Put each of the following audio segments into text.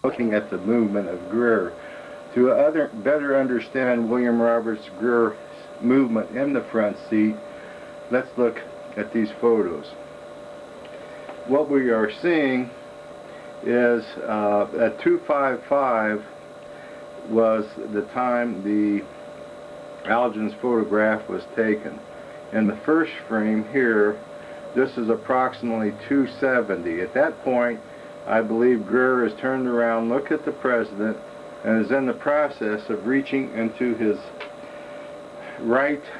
looking at the movement of Greer. To better understand William Roberts Greer's movement in the front seat, let's look at these photos. What we are seeing is at 2:55 was the time the Algin's photograph was taken. In the first frame here, this is approximately 2:70. At that point, I believe Greer has turned around, looked at the president, and is in the process of reaching into his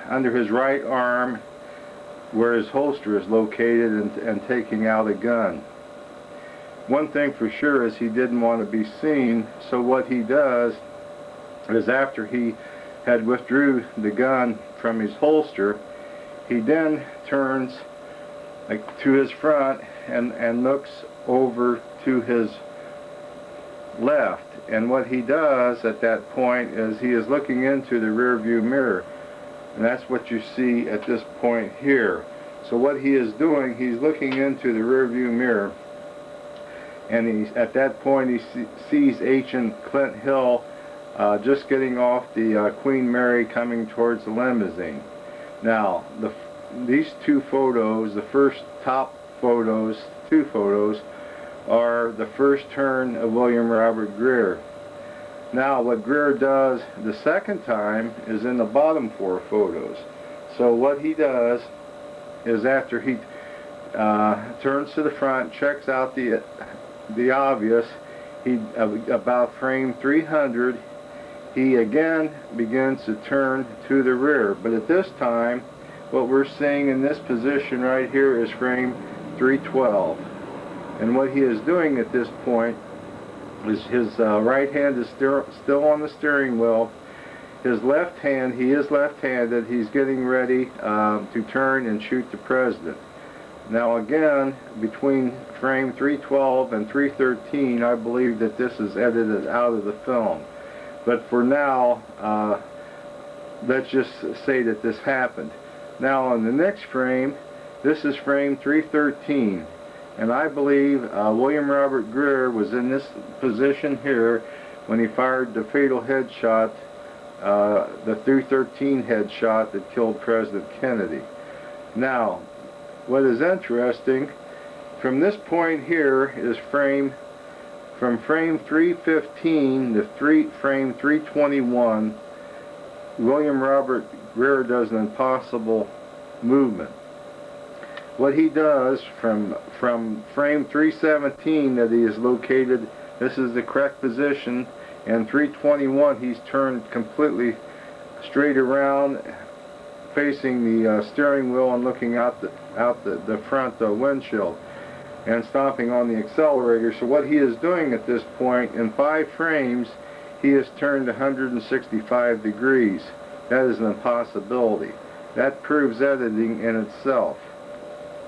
under his right arm where his holster is located and taking out a gun. One thing for sure is he didn't want to be seen, so what he does is after he had withdrew the gun from his holster, he then turns to his front and looks over to his left. And what he does at that point is he is looking into the rear view mirror. And that's what you see at this point here. So what he is doing, he's looking into the rear view mirror. And at that point he sees Agent Clint Hill just getting off the Queen Mary coming towards the limousine. Now, these two photos, the first top photos, two photos, are the first turn of William Robert Greer. Now, what Greer does the second time is in the bottom four photos. So what he does is after he turns to the front, checks out the obvious, about frame 300, he again begins to turn to the rear. But at this time, what we're seeing in this position right here is frame 312. And what he is doing at this point is his right hand is still on the steering wheel. His left hand, he is left-handed, he's getting ready to turn and shoot the president. Now again, between frame 312 and 313, I believe that this is edited out of the film. But for now, let's just say that this happened. Now on the next frame, this is frame 313. And I believe William Robert Greer was in this position here when he fired the fatal headshot, the 313 headshot that killed President Kennedy. Now, what is interesting, from this point here is from frame 315 to frame 321, William Robert Greer does an impossible movement. What he does from frame 317 that he is located, this is the correct position, and 321 he's turned completely straight around, facing the steering wheel and looking out the front windshield and stomping on the accelerator. So what he is doing at this point, in 5 frames, he has turned 165 degrees. That is an impossibility. That proves editing in itself.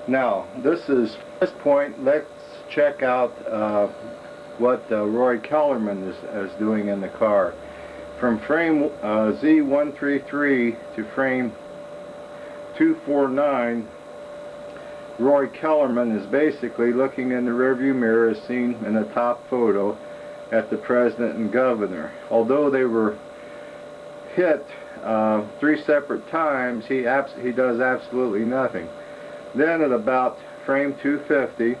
Now, at this point, let's check out what Roy Kellerman is doing in the car. From frame Z133 to frame 249, Roy Kellerman is basically looking in the rearview mirror, as seen in the top photo, at the president and governor. Although they were hit 3 separate times, he does absolutely nothing. Then at about frame 250,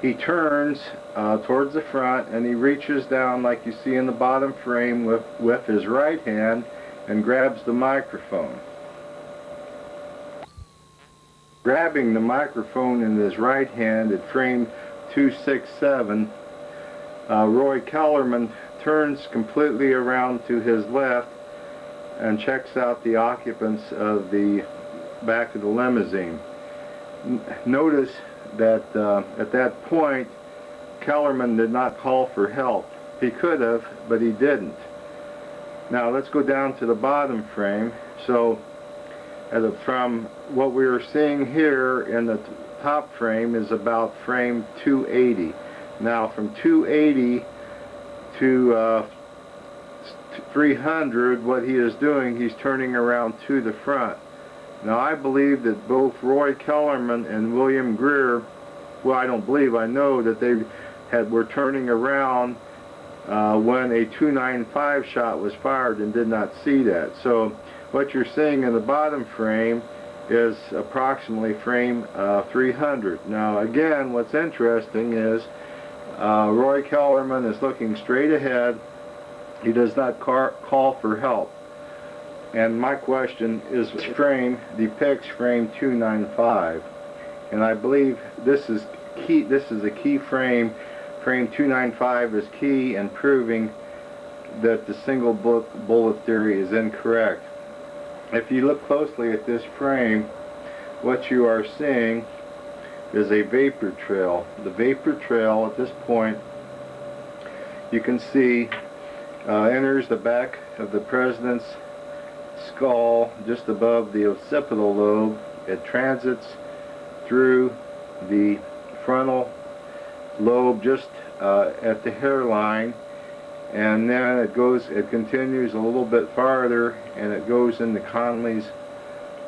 he turns towards the front and he reaches down, like you see in the bottom frame, with his right hand and grabs the microphone. Grabbing the microphone in his right hand at frame 267, Roy Kellerman turns completely around to his left and checks out the occupants of the back of the limousine. Notice that at that point, Kellerman did not call for help. He could have, but he didn't. Now let's go down to the bottom frame. So from what we are seeing here in the top frame is about frame 280. Now from 280 to 300, what he is doing, he's turning around to the front. Now I believe that both Roy Kellerman and William Greer, well, I don't believe, I know that they were turning around when a 295 shot was fired and did not see that. So what you're seeing in the bottom frame is approximately frame 300. Now again, what's interesting is Roy Kellerman is looking straight ahead. He does not call for help. And my question is, frame depicts frame 295, and I believe this is key. This is a key frame. Frame 295 is key in proving that the single bullet theory is incorrect. If you look closely at this frame, what you are seeing is a vapor trail. The vapor trail at this point, you can see, enters the back of the president's skull just above the occipital lobe. It transits through the frontal lobe just at the hairline, and then it continues a little bit farther and it goes into Connolly's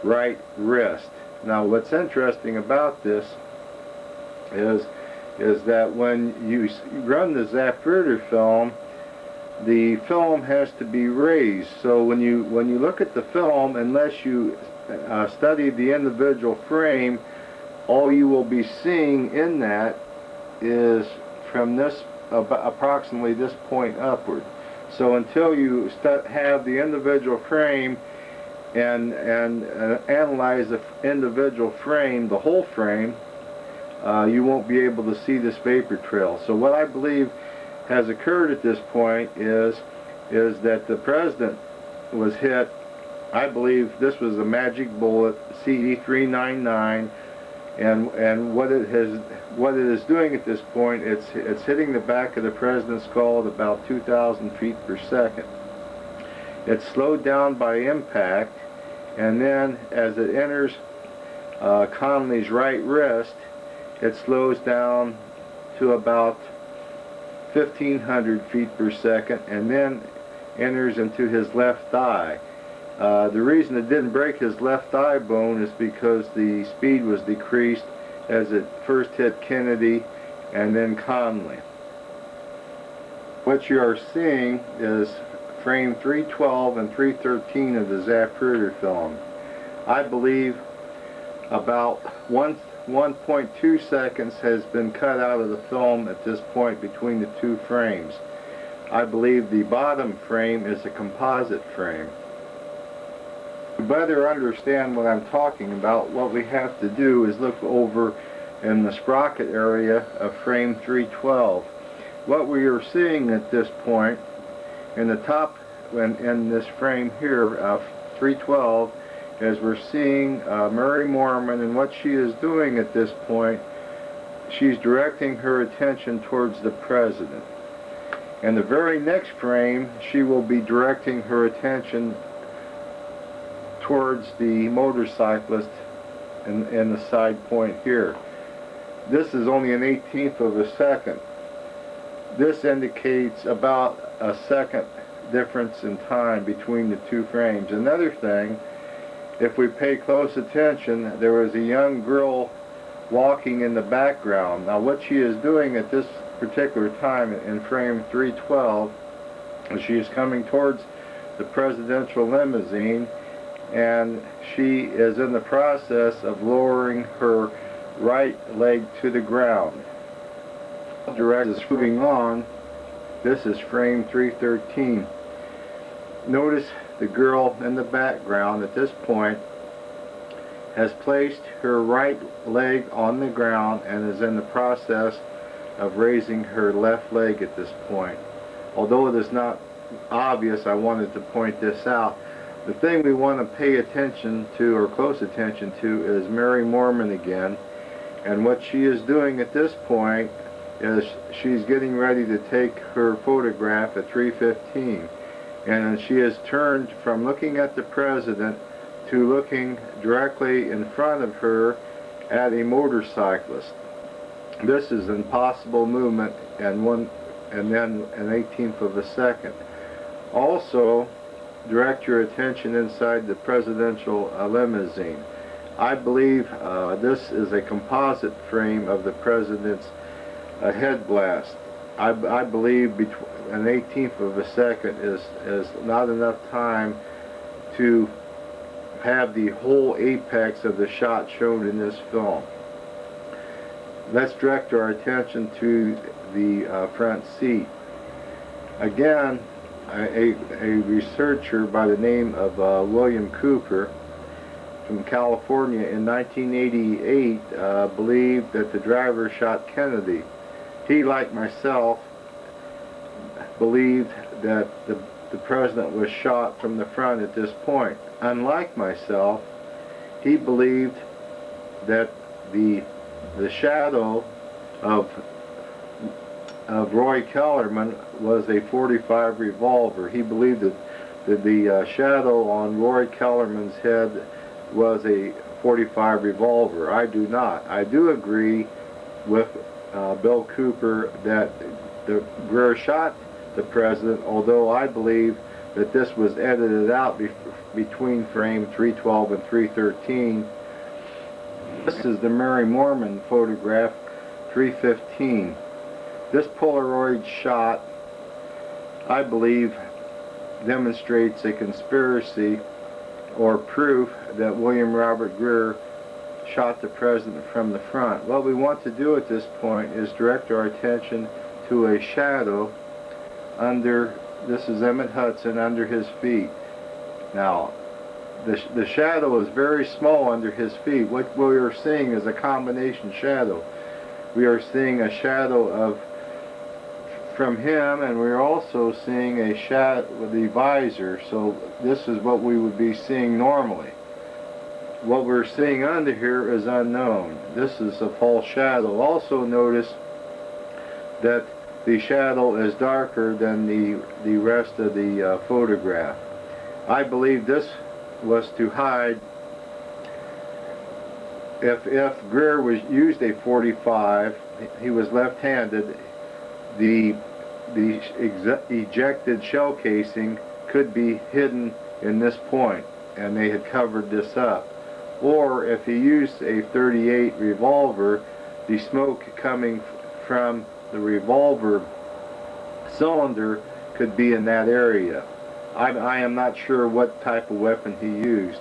right wrist. Now what's interesting about this is that when you run the Zapruder film, the film has to be raised. So when you look at the film, unless you study the individual frame, all you will be seeing in that is from this approximately this point upward. So until you have the individual frame and analyze the individual frame, the whole frame, you won't be able to see this vapor trail. So what I believe has occurred at this point is that the president was hit. I believe this was a magic bullet, CD399, and what it is doing at this point, it's hitting the back of the president's skull at about 2,000 feet per second. It's slowed down by impact, and then as it enters Connolly's right wrist, it slows down to about 1,500 feet per second, and then enters into his left thigh. The reason it didn't break his left thigh bone is because the speed was decreased as it first hit Kennedy and then Connolly. What you are seeing is frame 312 and 313 of the Zapruder film. I believe about 1.2 seconds has been cut out of the film at this point between the two frames. I believe the bottom frame is a composite frame. To better understand what I'm talking about, what we have to do is look over in the sprocket area of frame 312. What we are seeing at this point in the top, in this frame here of 312, as we're seeing Mary Moorman, and what she is doing at this point, she's directing her attention towards the president. In the very next frame, she will be directing her attention towards the motorcyclist in the side point here. This is only an 1/18 of a second. This indicates about a second difference in time between the two frames. Another thing, if we pay close attention, there was a young girl walking in the background. Now what she is doing at this particular time in frame 312 is she is coming towards the presidential limousine, and she is in the process of lowering her right leg to the ground. Direct is moving on. This is frame 313. Notice the girl in the background at this point has placed her right leg on the ground and is in the process of raising her left leg at this point. Although it is not obvious, I wanted to point this out. The thing we want to pay attention to, or close attention to, is Mary Moorman again. And what she is doing at this point is she's getting ready to take her photograph at 3:15. And she has turned from looking at the president to looking directly in front of her at a motorcyclist. This is an impossible movement, and then an 1/18 of a second. Also, direct your attention inside the presidential limousine. I believe this is a composite frame of the president's a head blast. I believe an 1/18 of a second is not enough time to have the whole apex of the shot shown in this film. Let's direct our attention to the front seat. Again, a researcher by the name of William Cooper from California in 1988 believed that the driver shot Kennedy. He, like myself, believed that the president was shot from the front at this point. Unlike myself, he believed that the shadow of Roy Kellerman was a .45 revolver. He believed that the shadow on Roy Kellerman's head was a .45 revolver. I do not. I do agree with Bill Cooper that Greer shot the president, although I believe that this was edited out between frame 312 and 313. This is the Mary Moorman photograph 315. This Polaroid shot, I believe, demonstrates a conspiracy or proof that William Robert Greer shot the president from the front. What we want to do at this point is direct our attention to a shadow under, this is Emmett Hudson, under his feet. Now, the shadow is very small under his feet. What we are seeing is a combination shadow. We are seeing a shadow from him, and we're also seeing a shadow with the visor. So this is what we would be seeing normally. What we're seeing under here is unknown. This is a false shadow. Also notice that the shadow is darker than the rest of the photograph. I believe this was to hide, if Greer used a .45, he was left-handed, the ejected shell casing could be hidden in this point, and they had covered this up. Or if he used a .38 revolver, the smoke coming from the revolver cylinder could be in that area. I am not sure what type of weapon he used.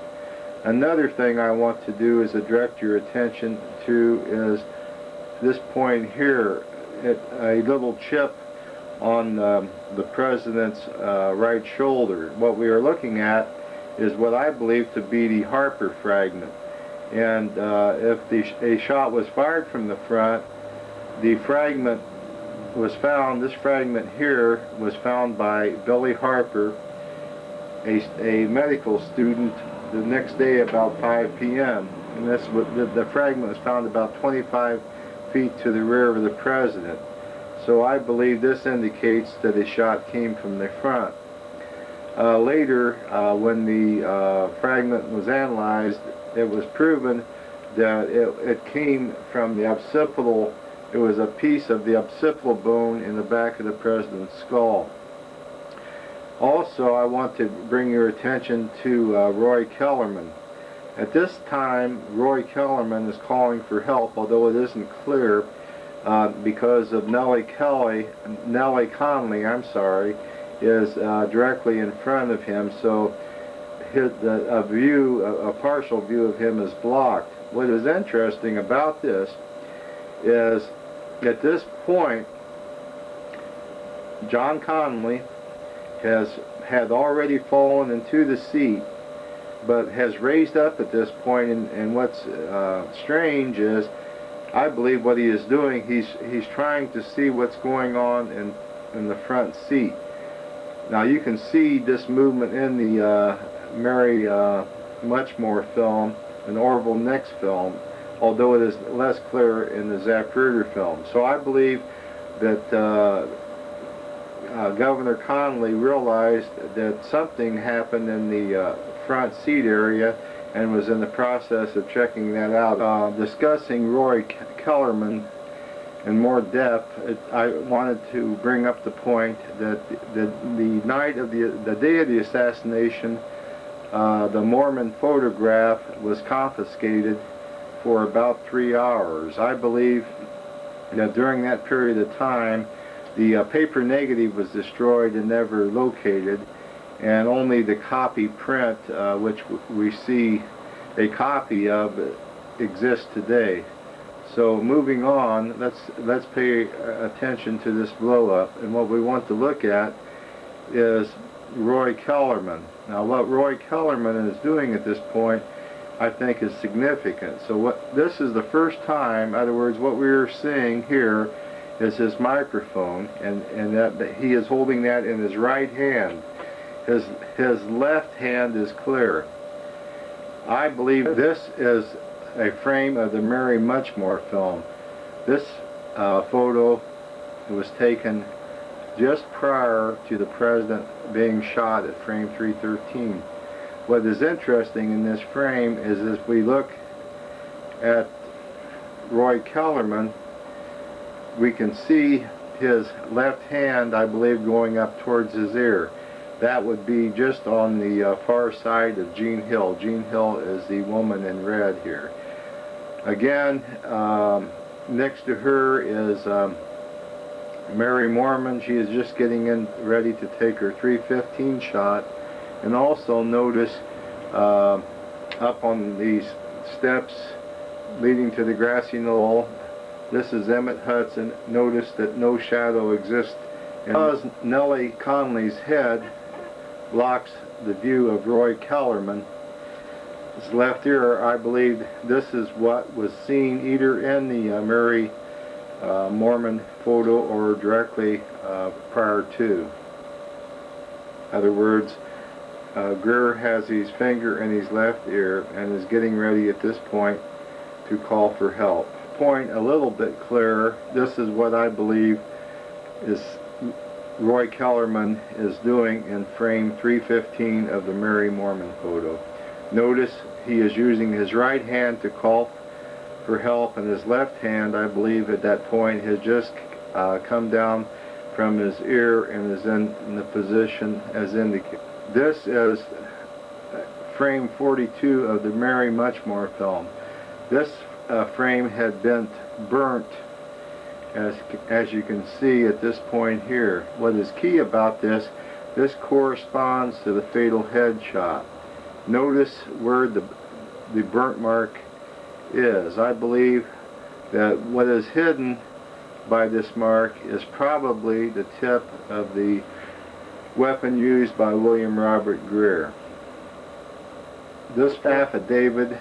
Another thing I want to do is direct your attention to is this point here, a little chip on the president's right shoulder. What we are looking at is what I believe to be the Harper fragment. And if a shot was fired from the front, the fragment was found, this fragment here was found by Billy Harper, a medical student, the next day about 5 p.m. And that's what the fragment was found about 25 feet to the rear of the president. So I believe this indicates that a shot came from the front. Later, when the fragment was analyzed, it was proven that it came from the occipital. It was a piece of the occipital bone in the back of the president's skull. Also, I want to bring your attention to Roy Kellerman. At this time, Roy Kellerman is calling for help, although it isn't clear, because of Nellie Conley, is directly in front of him, so a partial view of him is blocked. What is interesting about this is, at this point, John Connally had already fallen into the seat, but has raised up at this point, and what's strange is, I believe what he is doing, he's trying to see what's going on in the front seat. Now you can see this movement in the Mary Muchmore film, an Orville Nix film, although it is less clear in the Zapruder film. So I believe that Governor Connally realized that something happened in the front seat area and was in the process of checking that out. Discussing Roy Kellerman in more depth, I wanted to bring up the point that the day of the assassination, the Moorman photograph was confiscated for about 3 hours. I believe that during that period of time, the paper negative was destroyed and never located, and only the copy print, which we see a copy of, exists today. So moving on, let's pay attention to this blow up, and what we want to look at is Roy Kellerman. Now what Roy Kellerman is doing at this point, I think, is significant. So this is the first time, in other words, what we're seeing here is his microphone, and that he is holding that in his right hand. His left hand is clear. I believe this is a frame of the Mary Muchmore film. This photo was taken just prior to the president being shot at frame 313. What is interesting in this frame is, if we look at Roy Kellerman, we can see his left hand, I believe, going up towards his ear. That would be just on the far side of Jean Hill. Jean Hill is the woman in red here. Again, next to her is Mary Mormon. She is just getting in ready to take her 315 shot. And also notice up on these steps leading to the grassy knoll, this is Emmett Hudson. Notice that no shadow exists, and because Nellie Conley's head blocks the view of Roy Kellerman, his left ear, I believe this is what was seen either in the Mary Mormon photo or directly prior to. In other words, Greer has his finger in his left ear and is getting ready at this point to call for help. Point a little bit clearer, this is what I believe is Roy Kellerman is doing in frame 315 of the Mary Mormon photo. Notice he is using his right hand to call for help, and his left hand, I believe at that point, has just come down from his ear and is in the position as indicated. This is frame 42 of the Mary Muchmore film. This frame had been burnt, as you can see at this point here. What is key about this corresponds to the fatal headshot. Notice where the burnt mark is. I believe that what is hidden by this mark is probably the tip of the weapon used by William Robert Greer. This affidavit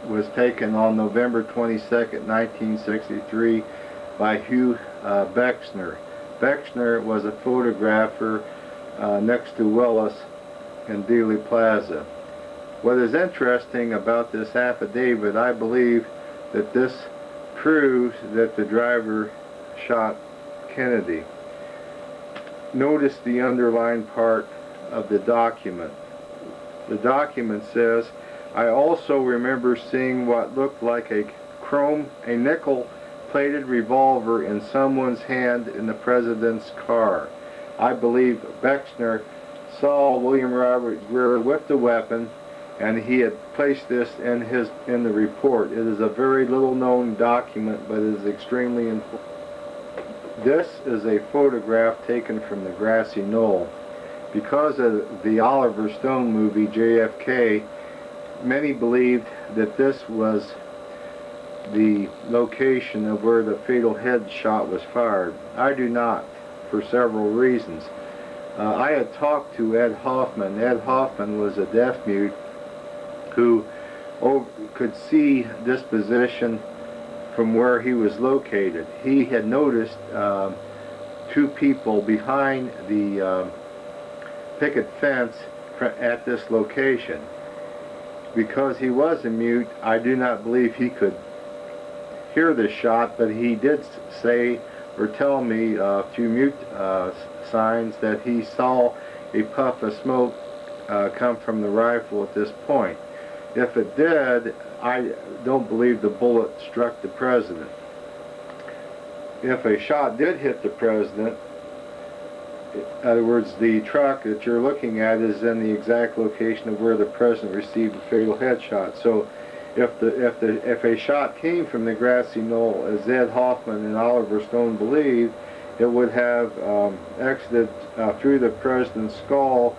was taken on November 22nd, 1963 by Hugh Bexner. Bexner was a photographer next to Willis in Dealey Plaza. What is interesting about this affidavit, I believe that this proves that the driver shot Kennedy. Notice the underlined part of the document. The document says, "I also remember seeing what looked like a nickel-plated revolver in someone's hand in the president's car." I believe Bexner saw William Robert Greer with the weapon, and he had placed this in the report. It is a very little known document, but it is extremely important. This is a photograph taken from the grassy knoll. Because of the Oliver Stone movie JFK, many believed that this was the location of where the fatal headshot was fired. I do not, for several reasons. I had talked to Ed Hoffman. Ed Hoffman was a deaf mute who could see this position from where he was located. He had noticed two people behind the picket fence at this location. Because he was a mute, I do not believe he could hear the shot, but he did say or tell me through mute signs that he saw a puff of smoke come from the rifle at this point. If it did, I don't believe the bullet struck the president. If a shot did hit the president, in other words, the truck that you're looking at is in the exact location of where the president received a fatal headshot. So if a shot came from the grassy knoll, as Ed Hoffman and Oliver Stone believed, it would have exited through the president's skull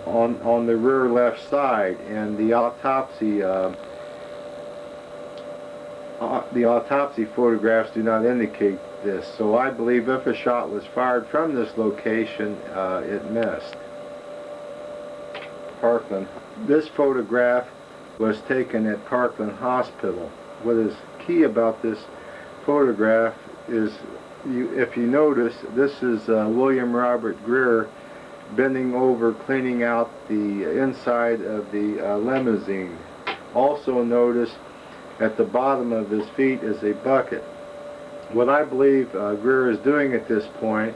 on the rear left side, and the autopsy photographs do not indicate this. So I believe if a shot was fired from this location, it missed. Parkland. This photograph was taken at Parkland Hospital. What is key about this photograph is, if you notice, this is William Robert Greer bending over cleaning out the inside of the limousine. Also notice at the bottom of his feet is a bucket. What I believe Greer is doing at this point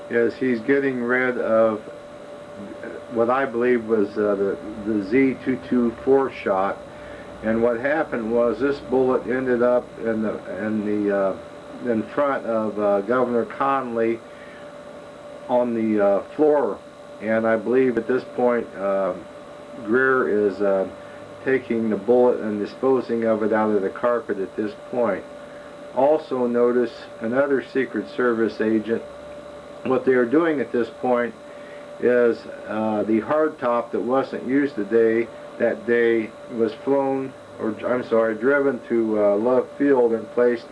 is he's getting rid of what I believe was the Z224 shot, and what happened was this bullet ended up in front of Governor Connally on the floor, and I believe at this point Greer is taking the bullet and disposing of it out of the carpet at this point. Also notice another Secret Service agent. What they are doing at this point is the hardtop that wasn't used that day was driven to Love Field and placed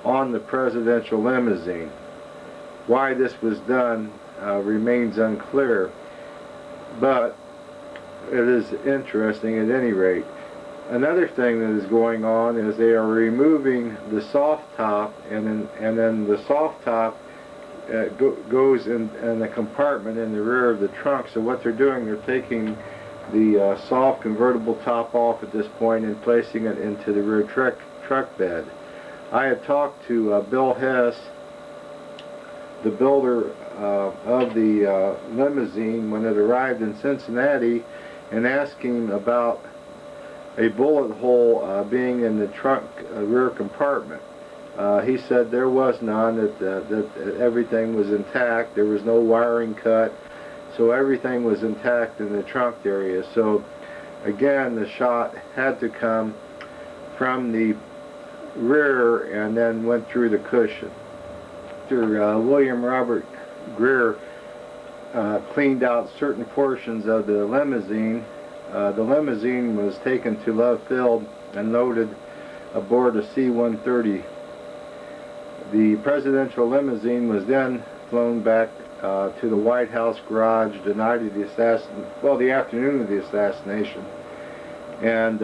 on the presidential limousine. Why this was done remains unclear, but it is interesting at any rate. Another thing that is going on is they are removing the soft top, and then the soft top goes in a compartment in the rear of the trunk. So what they're doing, they're taking the soft convertible top off at this point and placing it into the rear truck bed. I had talked to Bill Hess, the builder of the limousine, when it arrived in Cincinnati, and asked him about a bullet hole being in the trunk rear compartment. He said there was none, that everything was intact, there was no wiring cut, so everything was intact in the trunk area. So again, the shot had to come from the rear and then went through the cushion. After William Robert Greer cleaned out certain portions of the limousine was taken to Love Field and loaded aboard a C-130. The presidential limousine was then flown back to the White House garage the night of the afternoon of the assassination. And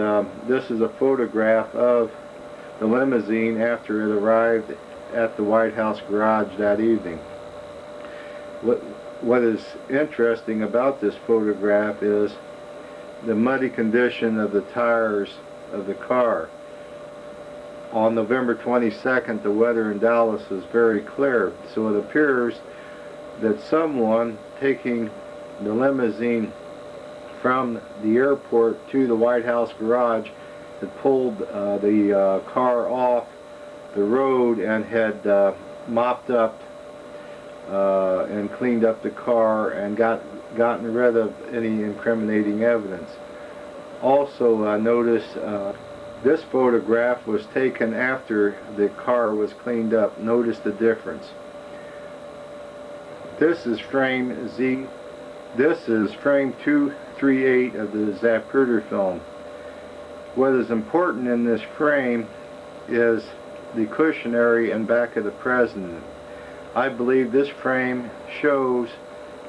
this is a photograph of the limousine after it arrived at the White House garage that evening. What is interesting about this photograph is the muddy condition of the tires of the car. On November 22nd, the weather in Dallas was very clear, so it appears that someone taking the limousine from the airport to the White House garage had pulled the car off the road and had mopped up and cleaned up the car and gotten rid of any incriminating evidence. Also notice this photograph was taken after the car was cleaned up. Notice the difference. This is frame Z. This is frame 238 of the Zapruder film. What is important in this frame is the cushion area and back of the president. I believe this frame shows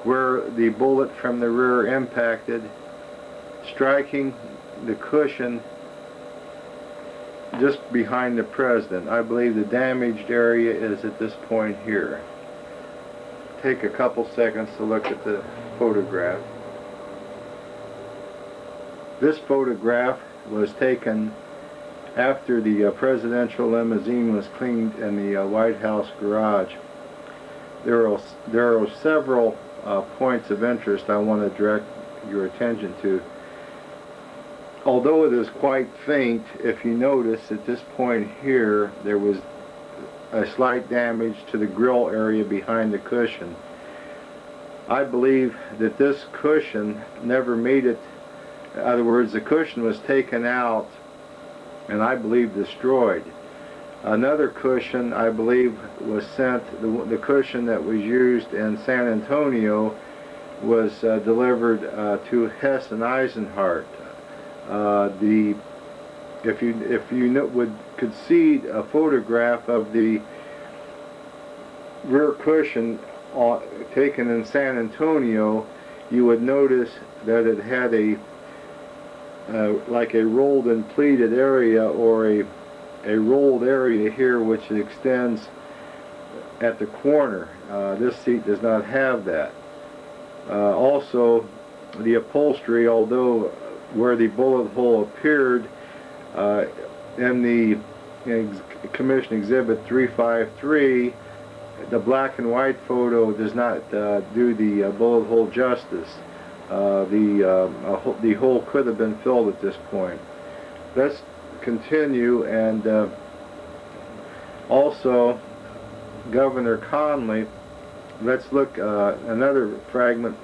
where the bullet from the rear impacted, striking the cushion just behind the president. I believe the damaged area is at this point here. Take a couple seconds to look at the photograph. This photograph was taken after the presidential limousine was cleaned in the White House garage. There are several points of interest I want to direct your attention to. Although it is quite faint, if you notice at this point here, there was a slight damage to the grill area behind the cushion. I believe that this cushion never made it. In other words, the cushion was taken out and I believe destroyed. Another cushion, I believe, was sent. The cushion that was used in San Antonio was delivered to Hess and Eisenhart. If you could see a photograph of the rear cushion taken in San Antonio, you would notice that it had like a rolled and pleated area, or a rolled area here which extends at the corner. This seat does not have that. Also, the upholstery, although where the bullet hole appeared in the Commission Exhibit 353, the black and white photo does not do the bullet hole justice. The hole could have been filled at this point. Let's continue, and also Governor Conley. Let's look. Another fragment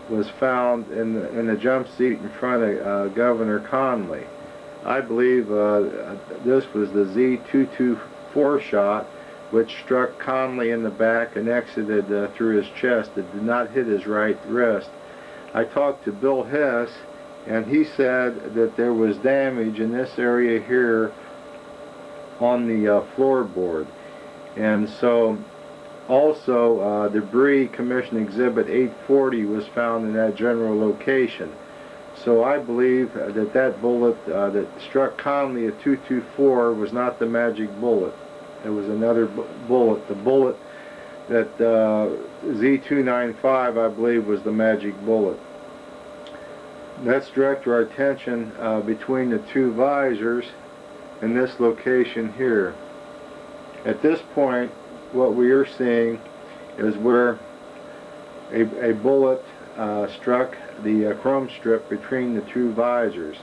was found in the jump seat in front of Governor Conley. I believe this was the Z224 shot, which struck Conley in the back and exited through his chest. It did not hit his right wrist. I talked to Bill Hess, and he said that there was damage in this area here on the floorboard. And so also debris, Commission Exhibit 840, was found in that general location. So I believe that that bullet that struck Conley at 224 was not the magic bullet. It was another bullet. The bullet that Z295, I believe, was the magic bullet. Let's direct our attention between the two visors in this location here. At this point, what we are seeing is where a bullet struck the chrome strip between the two visors.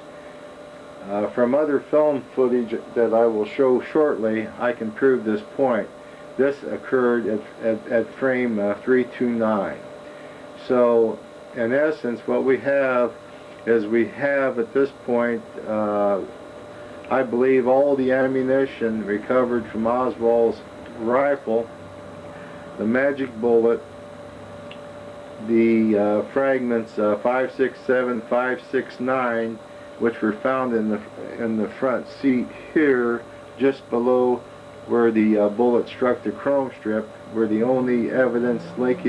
From other film footage that I will show shortly, I can prove this point. This occurred at frame 329. So, in essence, what we have is at this point, I believe, all the ammunition recovered from Oswald's rifle, the magic bullet, the fragments 567, 569, which were found in the front seat here, just below where the bullet struck the chrome strip, were the only evidence linked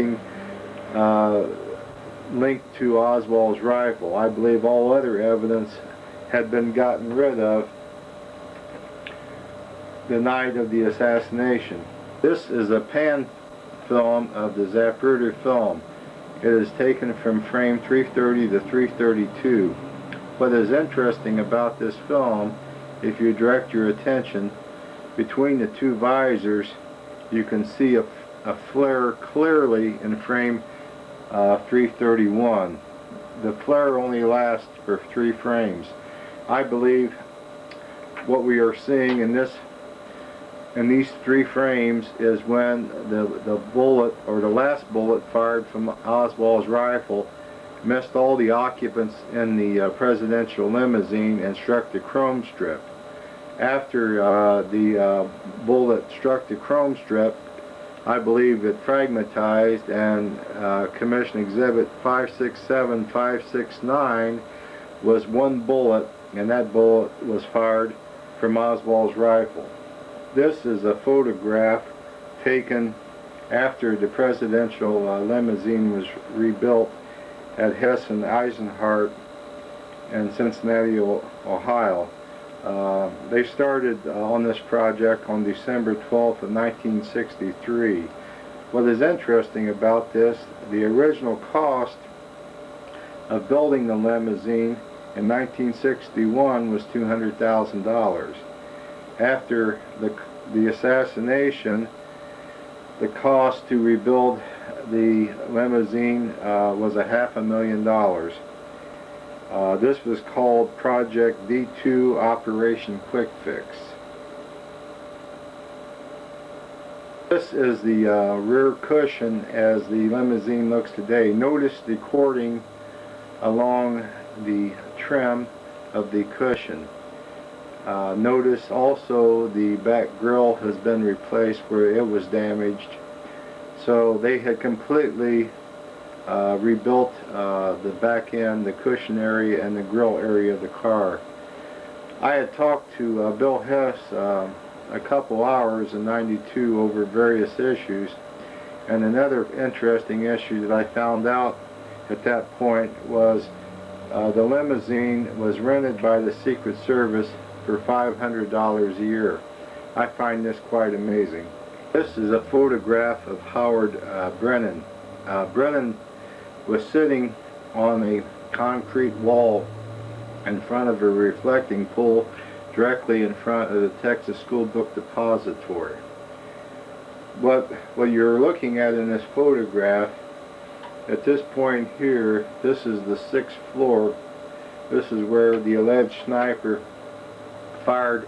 to Oswald's rifle. I believe all other evidence had been gotten rid of the night of the assassination. This is a pan film of the Zapruder film. It is taken from frame 330 to 332. What is interesting about this film, if you direct your attention between the two visors, you can see a flare clearly in frame 331. The flare only lasts for 3 frames. I believe what we are seeing in these 3 frames is when the bullet, or the last bullet fired from Oswald's rifle, missed all the occupants in the presidential limousine and struck the chrome strip. After the bullet struck the chrome strip, I believe it fragmentized, and Commission Exhibit 567, 569 was one bullet, and that bullet was fired from Oswald's rifle. This is a photograph taken after the presidential limousine was rebuilt at Hess and Eisenhart in Cincinnati, Ohio. They started on this project on December 12th of 1963. What is interesting about this, the original cost of building the limousine in 1961 was $200,000. After the assassination, the cost to rebuild the limousine was $500,000. This was called Project D2 Operation Quick Fix. This is the rear cushion as the limousine looks today. Notice the cording along the trim of the cushion. Notice also the back grille has been replaced where it was damaged. So they had completely rebuilt the back end, the cushion area, and the grille area of the car. I had talked to Bill Hess a couple hours in '92 over various issues, and another interesting issue that I found out at that point was the limousine was rented by the Secret Service for $500 a year. I find this quite amazing. This is a photograph of Howard Brennan. Brennan was sitting on a concrete wall in front of a reflecting pool directly in front of the Texas School Book Depository. What you're looking at in this photograph, at this point here, this is the 6th floor. This is where the alleged sniper fired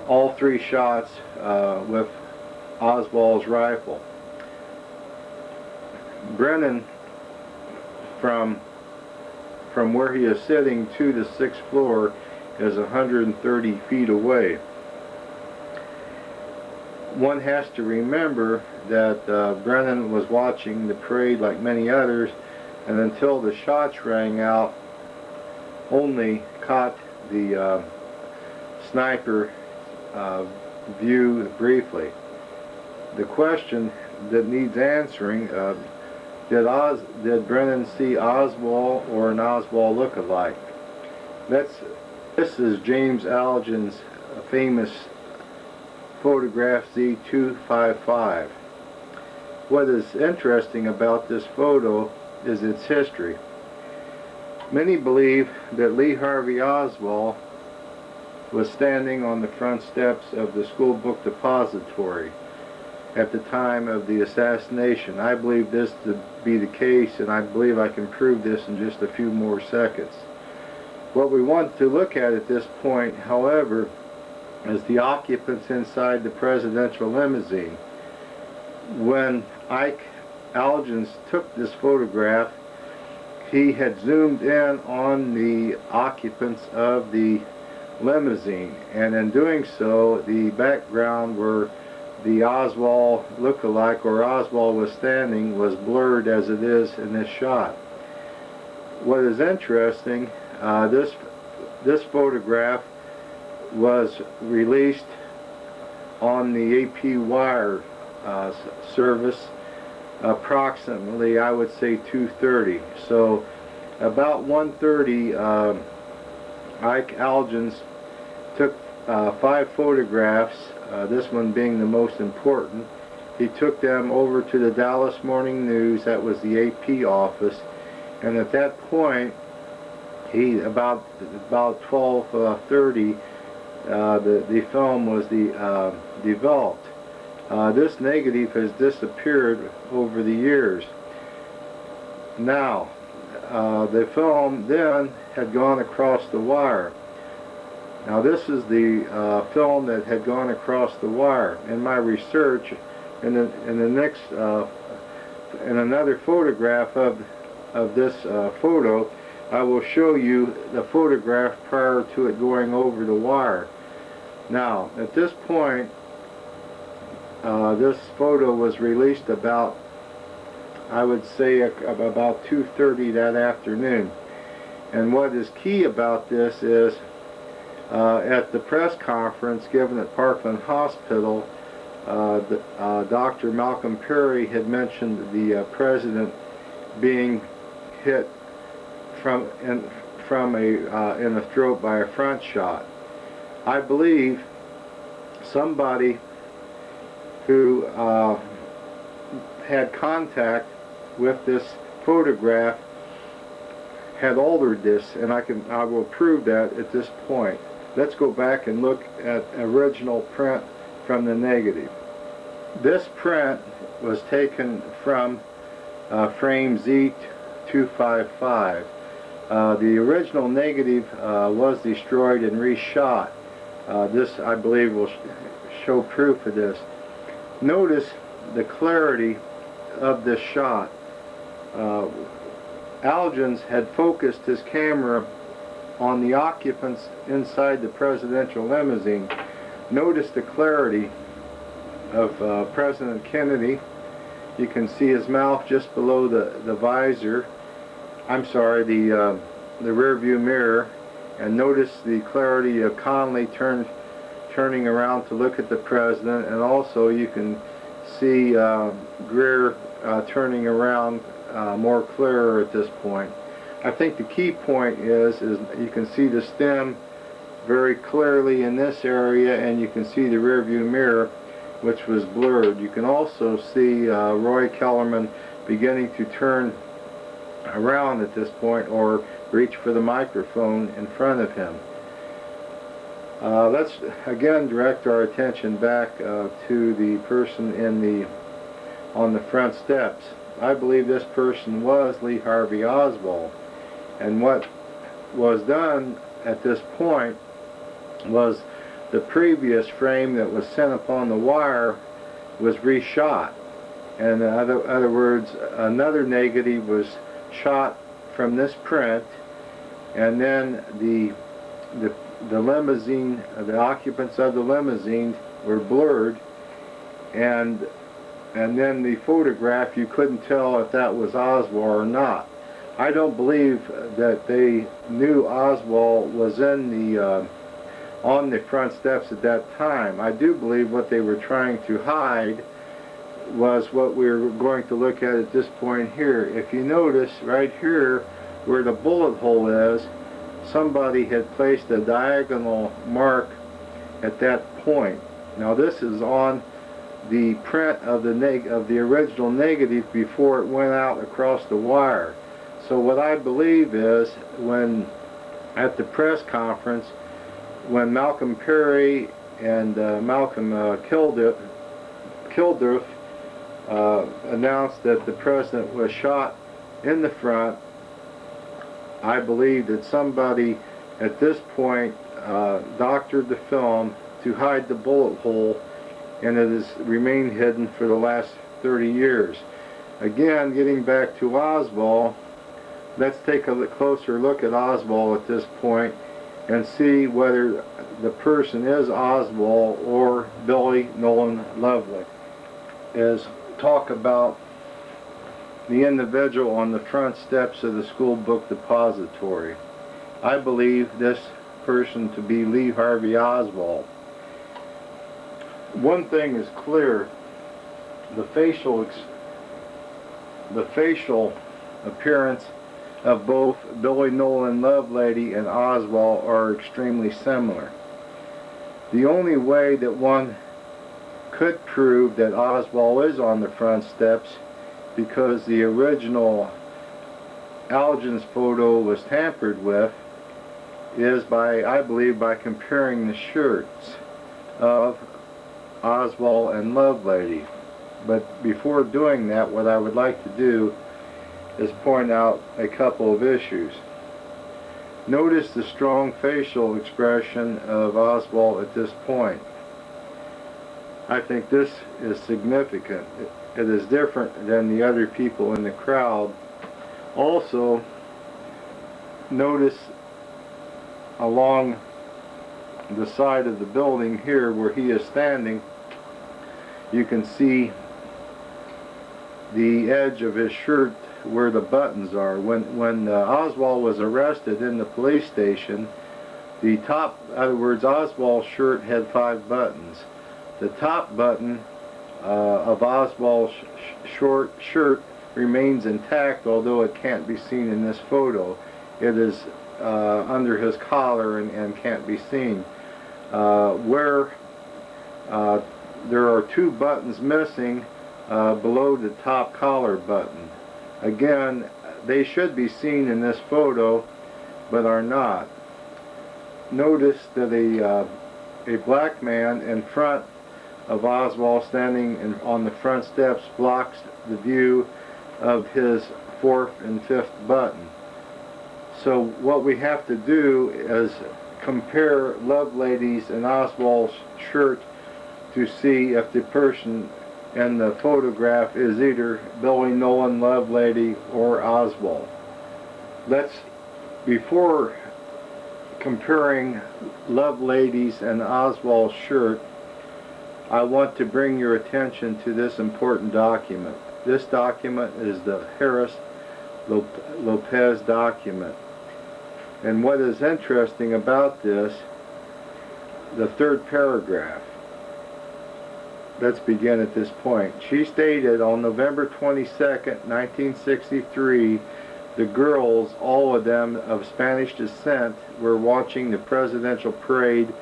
all 3 shots with Oswald's rifle. Brennan, from where he is sitting to the 6th floor, is 130 feet away. One has to remember that Brennan was watching the parade like many others, and until the shots rang out, only caught the sniper view briefly. The question that needs answering, did Brennan see Oswald or an Oswald look-alike? This is James Algen's famous photograph Z255. What is interesting about this photo is its history. Many believe that Lee Harvey Oswald was standing on the front steps of the School Book Depository at the time of the assassination. I believe this to be the case, and I believe I can prove this in just a few more seconds. What we want to look at this point, however, is the occupants inside the presidential limousine. When Ike Algens took this photograph, he had zoomed in on the occupants of the limousine, and in doing so, the background where the Oswald look-alike, or Oswald was standing, was blurred as it is in this shot. What is interesting, this photograph was released on the AP wire service approximately, I would say, 2:30. So about 1:30, Ike Algens took 5 photographs, this one being the most important. He took them over to the Dallas Morning News, that was the AP office, and at that point, about 12:30, the film was developed. This negative has disappeared over the years. Now, the film then had gone across the wire. Now this is the film that had gone across the wire. In my research, in another photograph of this photo, I will show you the photograph prior to it going over the wire. Now, at this point, this photo was released about, I would say, about 2:30 that afternoon. And what is key about this is, at the press conference given at Parkland Hospital, Dr. Malcolm Perry had mentioned the president being hit in the throat by a front shot. I believe somebody who had contact with this photograph had altered this, and I will prove that at this point. Let's go back and look at original print from the negative. This print was taken from frame Z255. The original negative was destroyed and reshot. This, I believe, will show proof of this. Notice the clarity of this shot. Algens had focused his camera on the occupants inside the presidential limousine. Notice the clarity of President Kennedy. You can see his mouth just below the visor. I'm sorry, the rear view mirror. And notice the clarity of Connally turning around to look at the president, and also you can see Greer turning around more clearer at this point. I think the key point is you can see the stem very clearly in this area, and you can see the rear view mirror, which was blurred. You can also see Roy Kellerman beginning to turn around at this point, or reach for the microphone in front of him. Let's again direct our attention back to the person on the front steps. I believe this person was Lee Harvey Oswald, and what was done at this point was the previous frame that was sent upon the wire was reshot, and in other words, another negative was shot from this print, and then the limousine, the occupants of the limousine were blurred, and then the photograph, you couldn't tell if that was Oswald or not. I don't believe that they knew Oswald was in on the front steps at that time. I do believe what they were trying to hide was what we're going to look at this point here. If you notice right here where the bullet hole is, somebody had placed a diagonal mark at that point. Now this is on the print of the original negative before it went out across the wire. So what I believe is, when at the press conference, when Malcolm Perry and Malcolm Kilduff announced that the president was shot in the front, I believe that somebody at this point doctored the film to hide the bullet hole, and it has remained hidden for the last 30 years. Again, getting back to Oswald, let's take a closer look at Oswald at this point and see whether the person is Oswald or Billy Nolan Lovely. Is talk about the individual on the front steps of the school book depository. I believe this person to be Lee Harvey Oswald. One thing is clear: the facial appearance of both Billy Nolan Lovelady and Oswald are extremely similar. The only way that one could prove that Oswald is on the front steps, because the original Algin's photo was tampered with, is by, I believe, by comparing the shirts of Oswald and Lovelady. But before doing that, what I would like to do is point out a couple of issues. Notice the strong facial expression of Oswald at this point. I think this is significant. It is different than the other people in the crowd. Also, notice along the side of the building here where he is standing, you can see the edge of his shirt where the buttons are. When Oswald was arrested in the police station, the top, in other words, Oswald's shirt had 5 buttons. The top button of Oswald's short shirt remains intact, although it can't be seen in this photo. It is under his collar and can't be seen. Where there are 2 buttons missing below the top collar button. Again, they should be seen in this photo, but are not. Notice that a black man in front of Oswald standing on the front steps blocks the view of his 4th and 5th button. So what we have to do is compare Lovelady's and Oswald's shirt to see if the person in the photograph is either Billy Nolan Lovelady or Oswald. Before comparing Lovelady's and Oswald's shirt, I want to bring your attention to this important document. This document is the Harris-Lopez document. And what is interesting about this, the third paragraph. Let's begin at this point. She stated on November 22nd, 1963, the girls, all of them of Spanish descent, were watching the presidential parade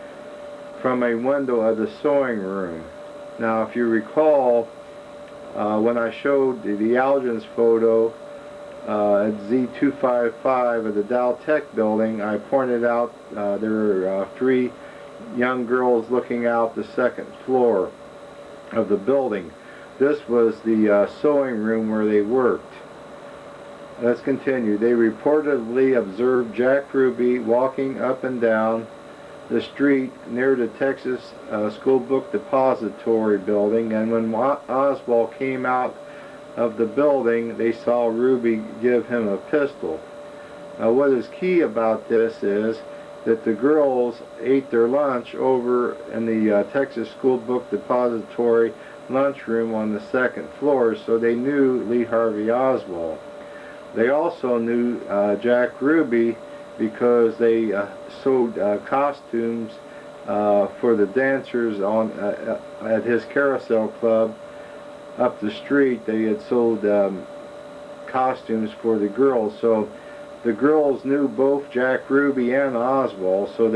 from a window of the sewing room. Now, if you recall, when I showed the Algens photo at Z255 of the Dow Tech building, I pointed out there were 3 young girls looking out the second floor of the building. This was the sewing room where they worked. Let's continue. They reportedly observed Jack Ruby walking up and down the street near the Texas School Book Depository building, and when Oswald came out of the building, they saw Ruby give him a pistol. Now, what is key about this is that the girls ate their lunch over in the Texas School Book Depository lunchroom on the second floor, so they knew Lee Harvey Oswald. They also knew Jack Ruby because they sewed costumes for the dancers on at his carousel club up the street. They had sold costumes for the girls, so the girls knew both Jack Ruby and Oswald. So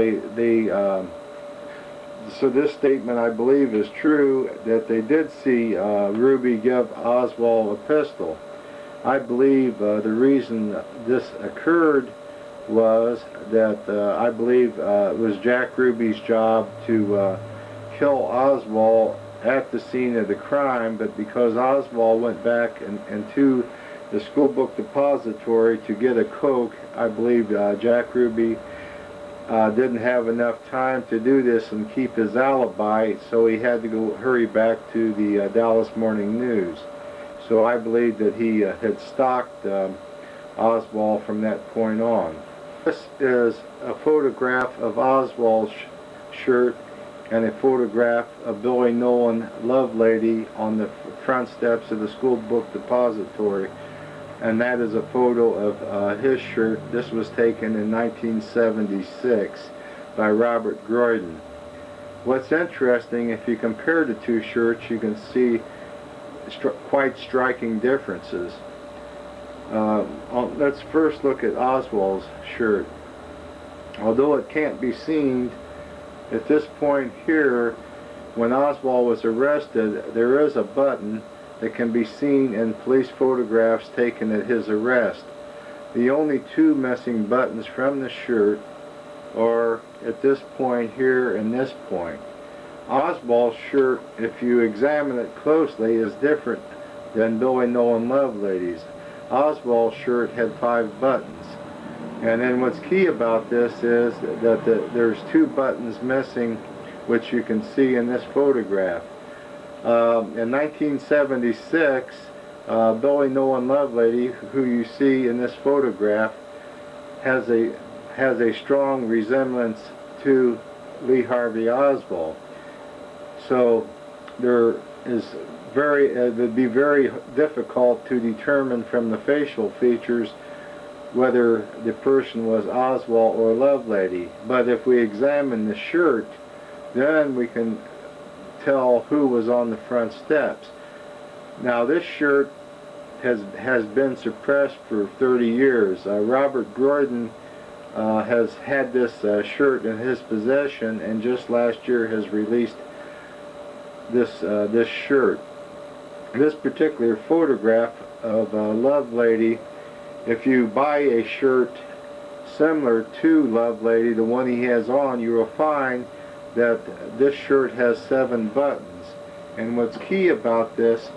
so this statement, I believe, is true, that they did see Ruby give Oswald a pistol. I believe the reason this occurred was that I believe it was Jack Ruby's job to kill Oswald at the scene of the crime, but because Oswald went back into the school book depository to get a Coke, I believe Jack Ruby didn't have enough time to do this and keep his alibi, so he had to go hurry back to the Dallas Morning News. So I believe that he had stalked Oswald from that point on. This is a photograph of Oswald's shirt and a photograph of Billy Nolan Lovelady on the front steps of the school book depository, and that is a photo of his shirt. This was taken in 1976 by Robert Groyden. What's interesting, if you compare the two shirts, you can see quite striking differences. Let's first look at Oswald's shirt. Although it can't be seen at this point here, when Oswald was arrested, there is a button that can be seen in police photographs taken at his arrest. The only 2 missing buttons from the shirt are at this point here and this point. Oswald's shirt, if you examine it closely, is different than Billy Nolan Lovelady's. Oswald's shirt had 5 buttons. And then what's key about this is that there's 2 buttons missing, which you can see in this photograph. In 1976, Billy Nolan Lovelady, who you see in this photograph, has a strong resemblance to Lee Harvey Oswald. So there is it would be very difficult to determine from the facial features whether the person was Oswald or Lovelady. But if we examine the shirt, then we can tell who was on the front steps. Now, this shirt has been suppressed for 30 years. Robert Groyden has had this shirt in his possession, and just last year has released this shirt. This particular photograph of Lovelady, if you buy a shirt similar to Lovelady, the one he has on, you will find that this shirt has 7 buttons. And what's key about this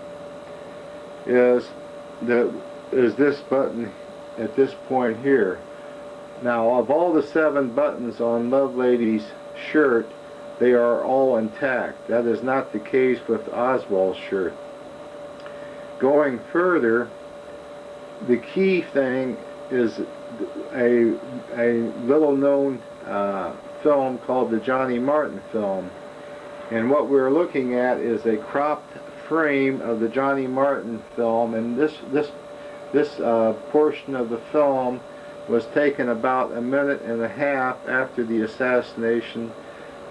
is this button at this point here. Now, of all the 7 buttons on Lovelady's shirt, they are all intact. That is not the case with Oswald's shirt. Going further, the key thing is a little known film called the Johnny Martin film. And what we're looking at is a cropped frame of the Johnny Martin film, and this portion of the film was taken about a minute and a half after the assassination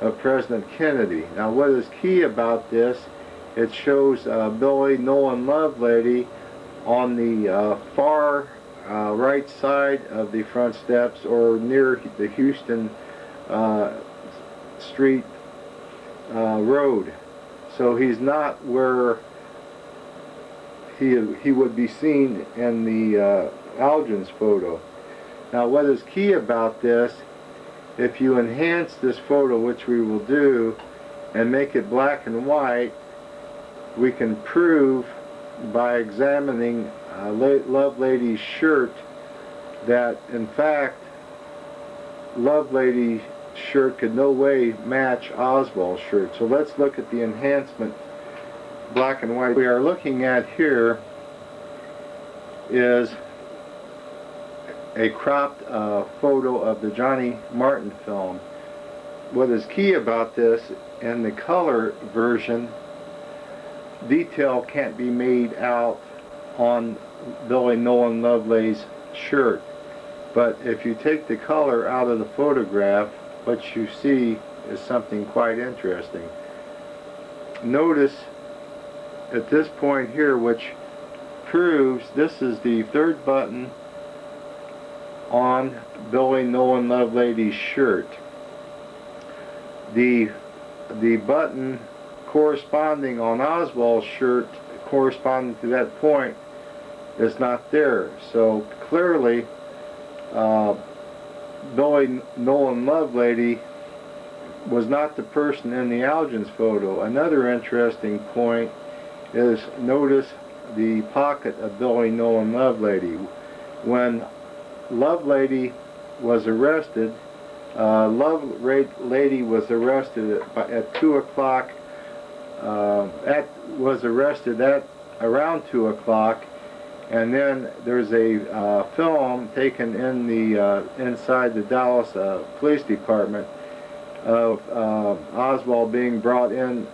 of President Kennedy. Now, what is key about this, it shows Billy Nolan Lovelady on the far right side of the front steps, or near the Houston Street road. So he's not where he would be seen in the Algin's photo. Now, what is key about this, if you enhance this photo, which we will do, and make it black and white, we can prove by examining Lovelady's shirt that in fact Lovelady's shirt could no way match Oswald's shirt. So let's look at the enhancement black and white. What we are looking at here is a cropped photo of the Johnny Martin film. What is key about this, in the color version, detail can't be made out on Billy Nolan Lovelady's shirt. But if you take the color out of the photograph, what you see is something quite interesting. Notice at this point here, which proves this is the third button on Billy Nolan Lovelady's shirt. The button corresponding on Oswald's shirt, corresponding to that point, is not there. So clearly Billy Nolan Lovelady was not the person in the Algin's photo. Another interesting point is, notice the pocket of Billy Nolan Lovelady. When Lovelady was arrested, Lovelady was arrested at 2 o'clock. Was arrested at around 2 o'clock, and then there's a film taken in the inside the Dallas Police Department of Oswald being brought in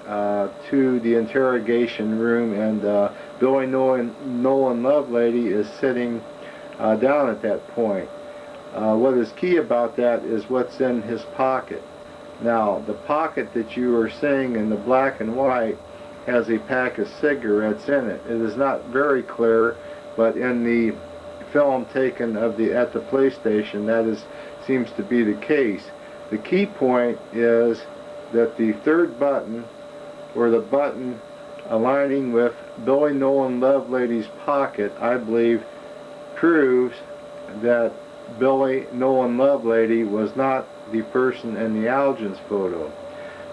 to the interrogation room, and Billy Nolan Lovelady is sitting down at that point. What is key about that is what's in his pocket. Now, the pocket that you are seeing in the black and white has a pack of cigarettes in it. It is not very clear, but in the film taken of at the police station, that seems to be the case. The key point is that the third button, or the button aligning with Billy Nolan Lovelady's pocket, I believe proves that Billy Nolan Lovelady was not the person in the Algin's photo.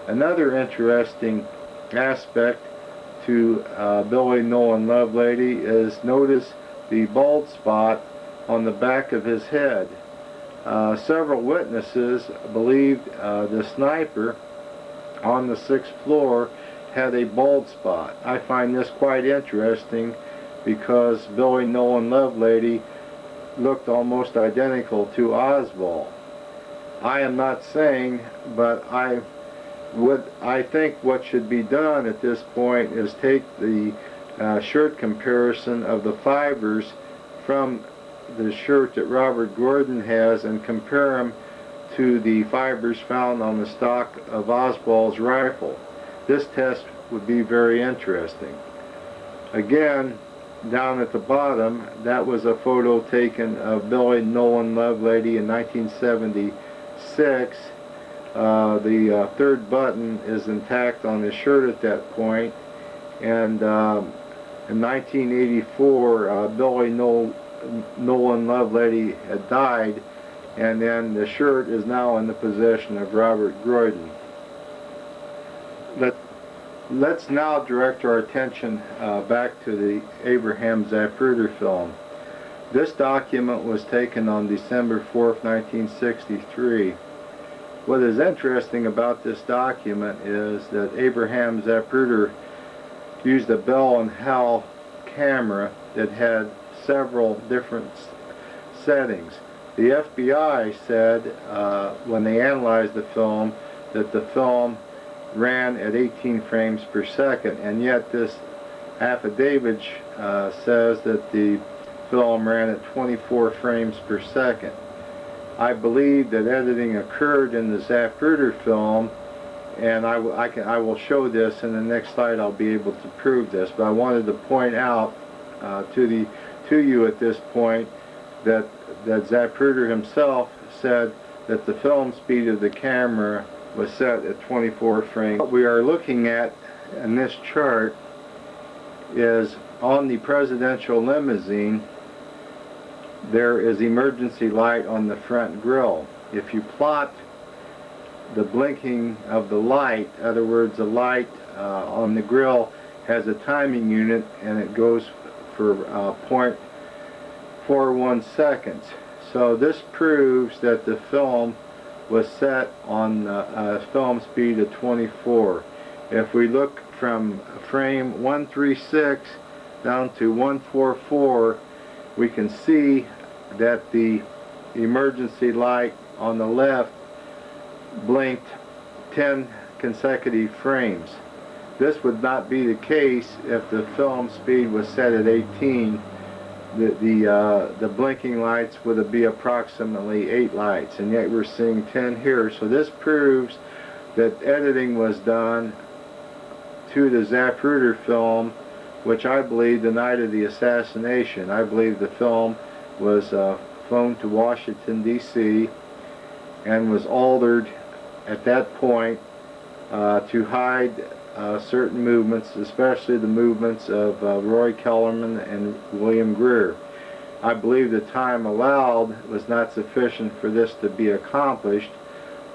Another interesting aspect to Billy Nolan Lovelady is, notice the bald spot on the back of his head. Several witnesses believed the sniper on the 6th floor had a bald spot. I find this quite interesting because Billy Nolan Lovelady looked almost identical to Oswald. I am not saying, but I think what should be done at this point is take the shirt comparison of the fibers from the shirt that Robert Gordon has and compare them to the fibers found on the stock of Oswald's rifle. This test would be very interesting. Again, down at the bottom, that was a photo taken of Billy Nolan Lovelady in 1976. The third button is intact on his shirt at that point, and in 1984 Billy Nolan Lovelady had died, and then the shirt is now in the possession of Robert Gordon. Let's now direct our attention back to the Abraham Zapruder film. This document was taken on December 4th, 1963. What is interesting about this document is that Abraham Zapruder used a Bell and Howell camera that had several different settings. The FBI said when they analyzed the film that the film ran at 18 frames per second, and yet this affidavit says that the film ran at 24 frames per second. I believe that editing occurred in the Zapruder film, and I will show this in the next slide. I'll be able to prove this, but I wanted to point out to you at this point that Zapruder himself said that the film speed of the camera was set at 24 frames. What we are looking at in this chart is on the presidential limousine there is emergency light on the front grille. If you plot the blinking of the light, in other words, the light on the grille has a timing unit and it goes for 0.41 seconds. So this proves that the film was set on a film speed of 24. If we look from frame 136 down to 144, we can see that the emergency light on the left blinked 10 consecutive frames. This would not be the case if the film speed was set at 18. The blinking lights would be approximately 8 lights, and yet we're seeing 10 here. So this proves that editing was done to the Zapruder film, which I believe the night of the assassination. I believe the film was flown to Washington, D.C. and was altered at that point to hide certain movements, especially the movements of Roy Kellerman and William Greer. I believe the time allowed was not sufficient for this to be accomplished,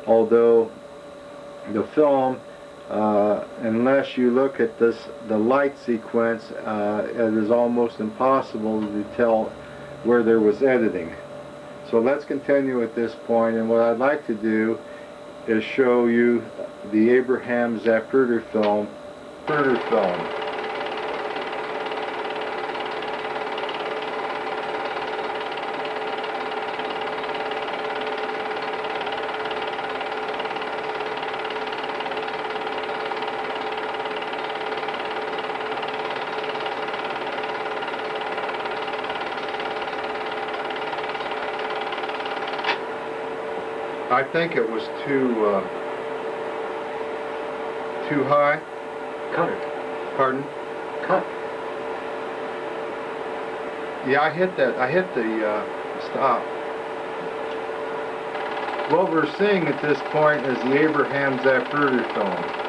although the film, unless you look at the light sequence, it is almost impossible to tell where there was editing. So let's continue at this point, and what I'd like to do is show you the Abraham Zapruder film. I think it was too high. Cut it. Pardon? Cut. Yeah, I hit the stop. What we're seeing at this point is the Abraham Zapruder film.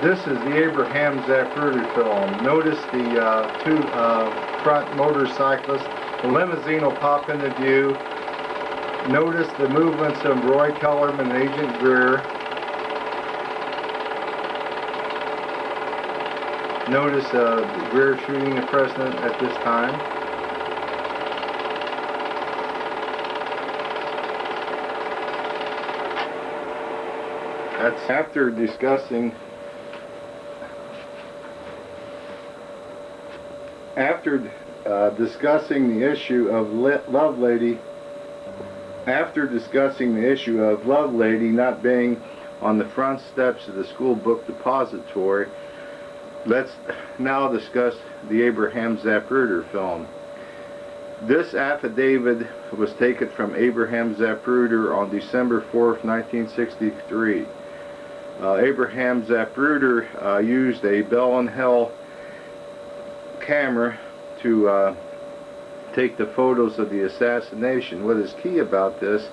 This is the Abraham Zapruder film. Notice the two front motorcyclists. The limousine will pop into view. Notice the movements of Roy Kellerman and Agent Greer. Notice Greer shooting the president at this time. That's after discussing discussing the issue of Lovelady not being on the front steps of the school book depository, let's now discuss the Abraham Zapruder film. This affidavit was taken from Abraham Zapruder on December 4th, 1963. Abraham Zapruder used a Bell & Hell camera to take the photos of the assassination. What is key about this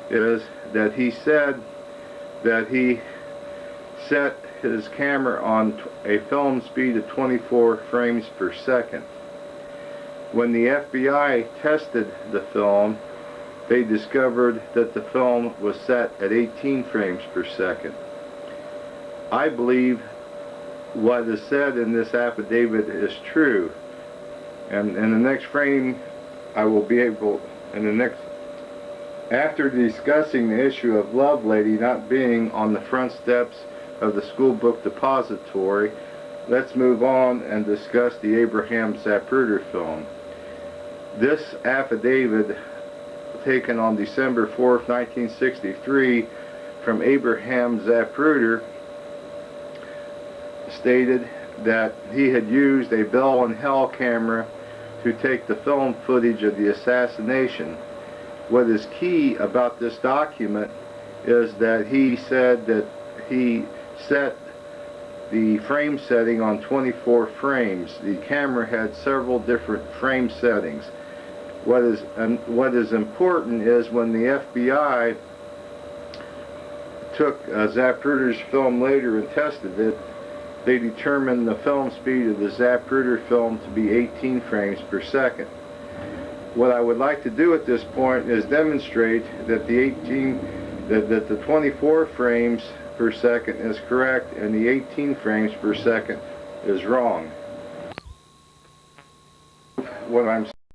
is that he said that he set his camera on a film speed of 24 frames per second. When the FBI tested the film, they discovered that the film was set at 18 frames per second. I believe what is said in this affidavit is true. And in the next frame, I will be able, after discussing the issue of Lovelady not being on the front steps of the school book depository, let's move on and discuss the Abraham Zapruder film. This affidavit, taken on December 4th, 1963, from Abraham Zapruder, stated that he had used a Bell and Hell camera to take the film footage of the assassination. What is key about this document is that he said that he set the frame setting on 24 frames. The camera had several different frame settings. What is important is when the FBI took Zapruder's film later and tested it, they determined the film speed of the Zapruder film to be 18 frames per second. What I would like to do at this point is demonstrate that the 24 frames per second is correct and the 18 frames per second is wrong. What I'm